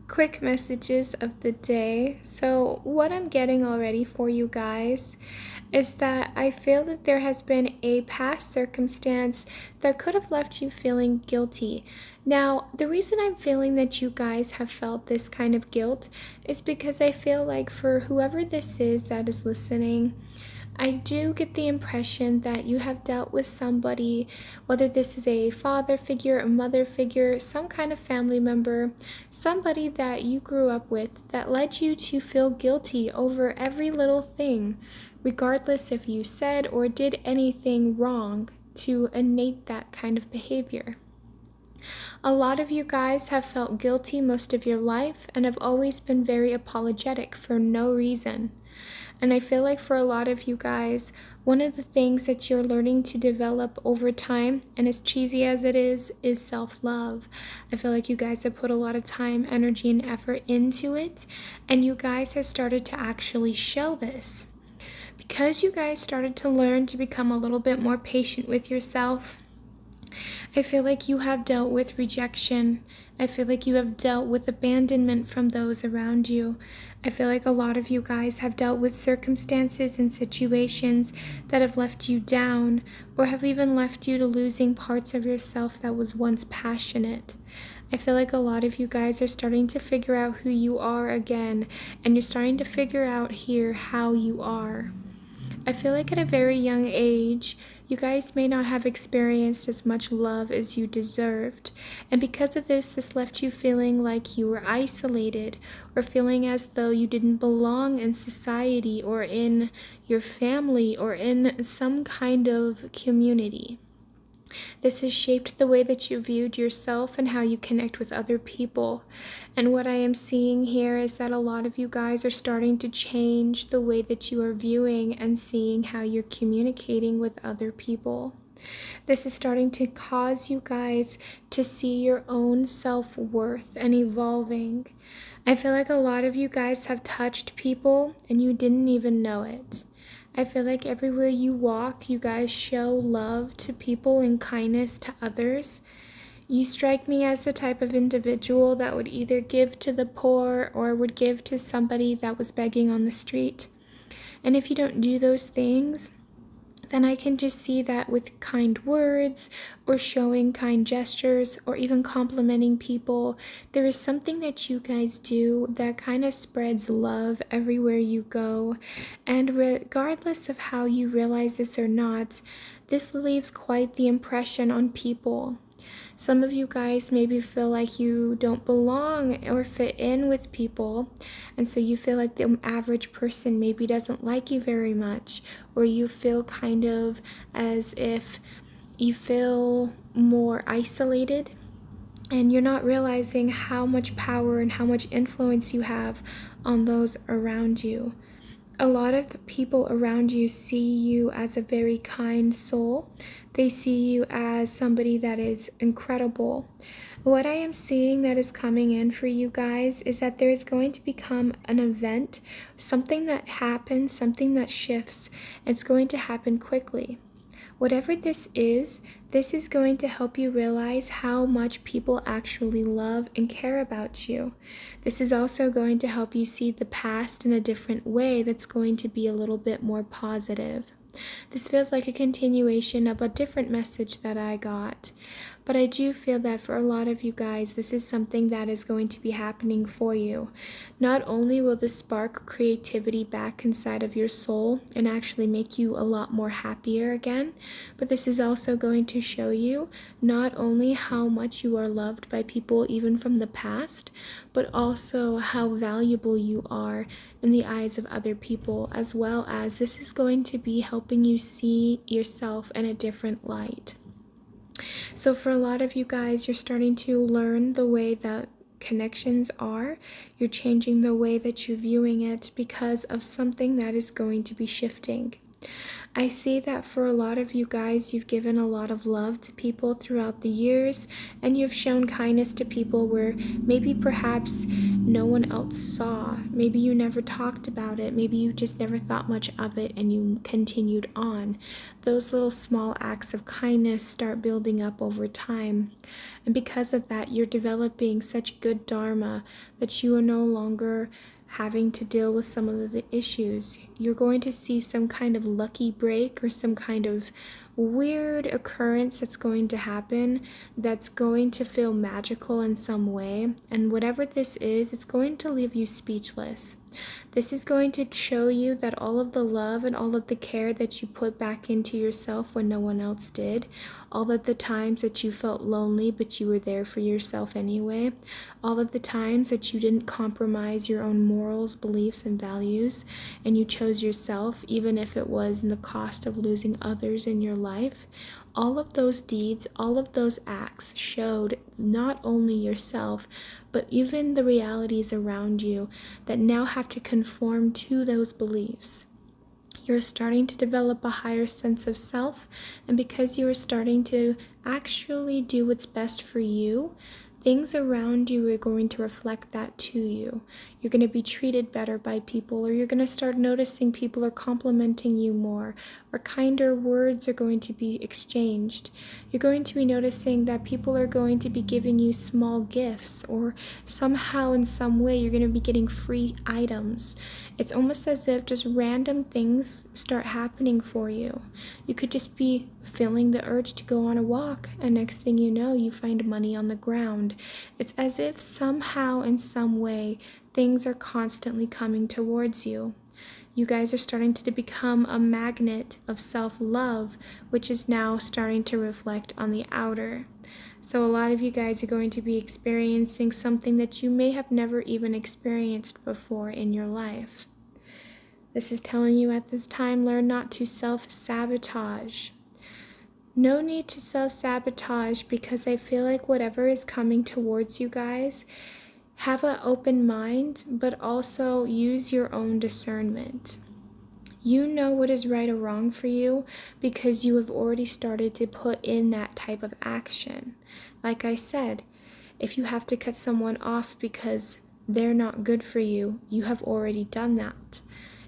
Quick messages of the day. So, what I'm getting already for you guys is that I feel that there has been a past circumstance that could have left you feeling guilty. Now, the reason I'm feeling that you guys have felt this kind of guilt is because I feel like for whoever this is that is listening, I do get the impression that you have dealt with somebody, whether this is a father figure, a mother figure, some kind of family member, somebody that you grew up with that led you to feel guilty over every little thing, regardless if you said or did anything wrong to innate that kind of behavior. A lot of you guys have felt guilty most of your life and have always been very apologetic for no reason. And I feel like for a lot of you guys, one of the things that you're learning to develop over time, and as cheesy as it is self love. I feel like you guys have put a lot of time, energy, and effort into it, and you guys have started to actually show this. Because you guys started to learn to become a little bit more patient with yourself, I feel like you have dealt with rejection. I feel like you have dealt with abandonment from those around you. I feel like a lot of you guys have dealt with circumstances and situations that have left you down or have even left you to losing parts of yourself that was once passionate. I feel like a lot of you guys are starting to figure out who you are again, and you're starting to figure out here how you are. I feel like at a very young age, you guys may not have experienced as much love as you deserved. And because of this left you feeling like you were isolated or feeling as though you didn't belong in society or in your family or in some kind of community. This has shaped the way that you viewed yourself and how you connect with other people. And what I am seeing here is that a lot of you guys are starting to change the way that you are viewing and seeing how you're communicating with other people. This is starting to cause you guys to see your own self-worth and evolving. I feel like a lot of you guys have touched people and you didn't even know it. I feel like everywhere you walk, you guys show love to people and kindness to others. You strike me as the type of individual that would either give to the poor or would give to somebody that was begging on the street. And if you don't do those things, then I can just see that with kind words or showing kind gestures or even complimenting people, there is something that you guys do that kind of spreads love everywhere you go. And regardless of how you realize this or not, this leaves quite the impression on people. Some of you guys maybe feel like you don't belong or fit in with people, and so you feel like the average person maybe doesn't like you very much, or you feel kind of as if you feel more isolated, and you're not realizing how much power and how much influence you have on those around you. A lot of the people around you see you as a very kind soul. They see you as somebody that is incredible. What I am seeing that is coming in for you guys is that there is going to become an event, something that happens, something that shifts. It's going to happen quickly. Whatever this is going to help you realize how much people actually love and care about you. This is also going to help you see the past in a different way that's going to be a little bit more positive. This feels like a continuation of a different message that I got. But I do feel that for a lot of you guys, this is something that is going to be happening for you. Not only will this spark creativity back inside of your soul and actually make you a lot more happier again, but this is also going to show you not only how much you are loved by people even from the past, but also how valuable you are in the eyes of other people, as well as this is going to be helping you see yourself in a different light. So for a lot of you guys, you're starting to learn the way that connections are. You're changing the way that you're viewing it because of something that is going to be shifting. I see that for a lot of you guys, you've given a lot of love to people throughout the years, and you've shown kindness to people where maybe perhaps no one else saw. Maybe you never talked about it. Maybe you just never thought much of it and you continued on. Those little small acts of kindness start building up over time. And because of that, you're developing such good dharma that you are no longer having to deal with some of the issues. You're going to see some kind of lucky break or some kind of weird occurrence that's going to happen that's going to feel magical in some way. And whatever this is, it's going to leave you speechless. This is going to show you that all of the love and all of the care that you put back into yourself when no one else did, all of the times that you felt lonely but you were there for yourself anyway, all of the times that you didn't compromise your own morals, beliefs, and values, and you chose yourself even if it was in the cost of losing others in your life, all of those deeds, all of those acts showed not only yourself, but even the realities around you that now have to conform to those beliefs. You're starting to develop a higher sense of self, and because you are starting to actually do what's best for you, things around you are going to reflect that to you. You're going to be treated better by people, or you're going to start noticing people are complimenting you more, or kinder words are going to be exchanged. You're going to be noticing that people are going to be giving you small gifts, or somehow in some way you're going to be getting free items. It's almost as if just random things start happening for you. You could just be feeling the urge to go on a walk, and next thing you know, you find money on the ground. It's as if somehow in some way things are constantly coming towards you. You guys are starting to become a magnet of self-love, which is now starting to reflect on the outer. So a lot of you guys are going to be experiencing something that you may have never even experienced before in your life. This is telling you at this time, learn not to self-sabotage. No need to self-sabotage, because I feel like whatever is coming towards you guys, have an open mind, but also use your own discernment. You know what is right or wrong for you because you have already started to put in that type of action. Like I said, if you have to cut someone off because they're not good for you, you have already done that.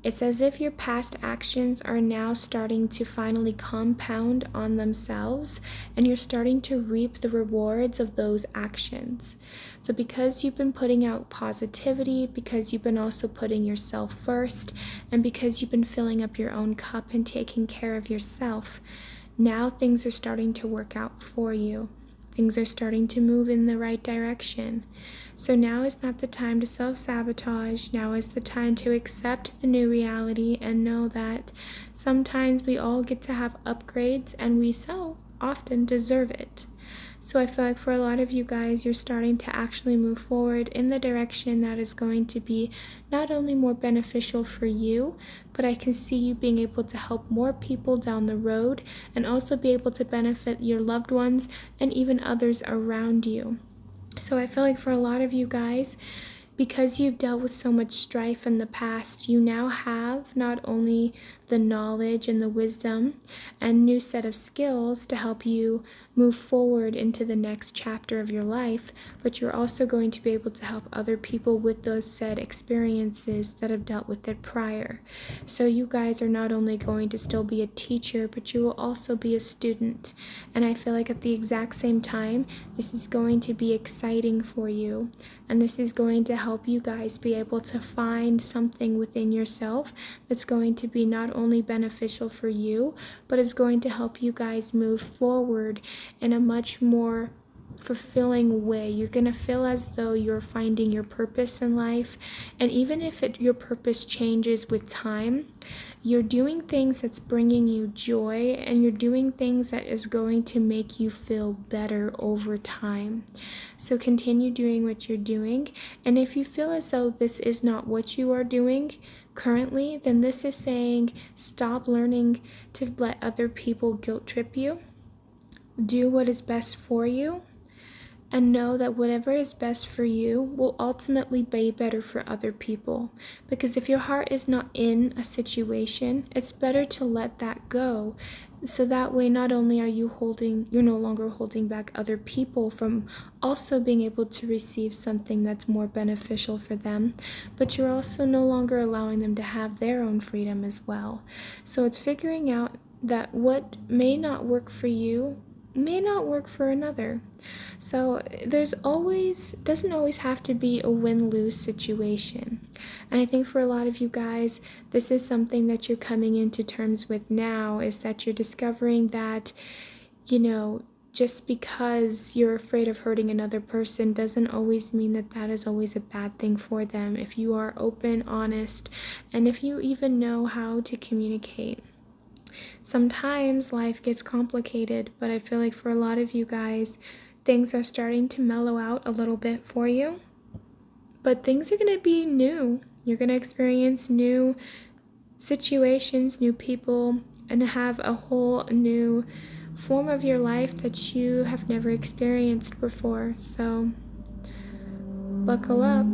It's as if your past actions are now starting to finally compound on themselves, and you're starting to reap the rewards of those actions. So because you've been putting out positivity, because you've been also putting yourself first, and because you've been filling up your own cup and taking care of yourself, now things are starting to work out for you. Things are starting to move in the right direction. So now is not the time to self-sabotage. Now is the time to accept the new reality and know that sometimes we all get to have upgrades, and we so often deserve it. So I feel like for a lot of you guys, you're starting to actually move forward in the direction that is going to be not only more beneficial for you, but I can see you being able to help more people down the road, and also be able to benefit your loved ones and even others around you. So I feel like for a lot of you guys, because you've dealt with so much strife in the past, you now have not only the knowledge and the wisdom and new set of skills to help you move forward into the next chapter of your life, but you're also going to be able to help other people with those said experiences that have dealt with it prior. So you guys are not only going to still be a teacher, but you will also be a student. And I feel like at the exact same time, this is going to be exciting for you. And this is going to help you guys be able to find something within yourself that's going to be not only beneficial for you, but is going to help you guys move forward in a much more fulfilling way. You're going to feel as though you're finding your purpose in life. And even if your purpose changes with time, you're doing things that's bringing you joy, and you're doing things that is going to make you feel better over time. So continue doing what you're doing. And if you feel as though this is not what you are doing currently, then this is saying stop learning to let other people guilt trip you. Do what is best for you. and know that whatever is best for you will ultimately be better for other people. Because if your heart is not in a situation, it's better to let that go. So that way, not only are you're no longer holding back other people from also being able to receive something that's more beneficial for them, but you're also no longer allowing them to have their own freedom as well. So it's figuring out that what may not work for you may not work for another. So doesn't always have to be a win-lose situation. And I think for a lot of you guys, this is something that you're coming into terms with now, is that you're discovering that, just because you're afraid of hurting another person doesn't always mean that that is always a bad thing for them. If you are open, honest, and if you even know how to communicate. Sometimes life gets complicated, but I feel like for a lot of you guys, things are starting to mellow out a little bit for you. But things are going to be new. You're going to experience new situations, new people, and have a whole new form of your life that you have never experienced before. So buckle up.